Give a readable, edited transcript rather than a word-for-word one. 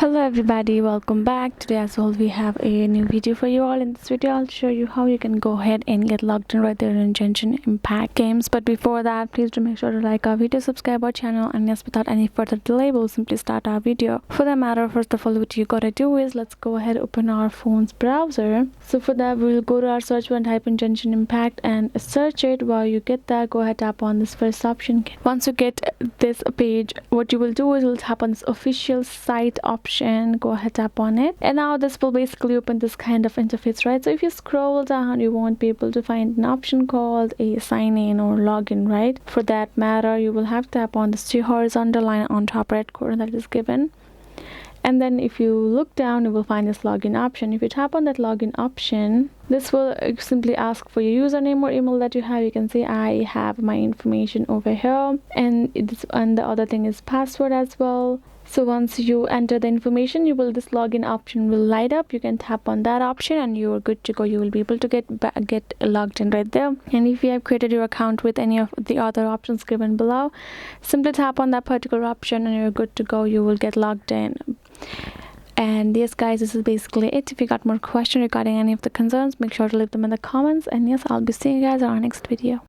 Hello everybody, welcome back. Today as well we have a new video for you all. In this video I'll show you how you can go ahead and get logged in right there in Genshin Impact games. But before that, please do make sure to like our video, subscribe our channel, and yes, without any further delay we'll simply start our video. For that matter, first of all, what you gotta do is let's go ahead, open our phone's browser. So for that we'll go to our search bar and type in Genshin Impact and search it. While you get that, go ahead, tap on this first option. Once you get this page, what you will do is you'll tap on this official site option. Go ahead, tap on it, and now this will basically open this kind of interface, right? So if you scroll down, you won't be able to find an option called a sign in or login, right? For that matter, you will have to tap on this horizontal line on top right corner that is given, and then if you look down, you will find this login option. If you tap on that login option, this will simply ask for your username or email that you have. You can say I have my information over here, and the other thing is password as well. So once you enter the information, this login option will light up. You can tap on that option and you are good to go. You will be able to get logged in right there. And if you have created your account with any of the other options given below, simply tap on that particular option and you're good to go. You will get logged in. And yes guys, this is basically it. If you got more questions regarding any of the concerns, make sure to leave them in the comments, and yes, I'll be seeing you guys on our next video.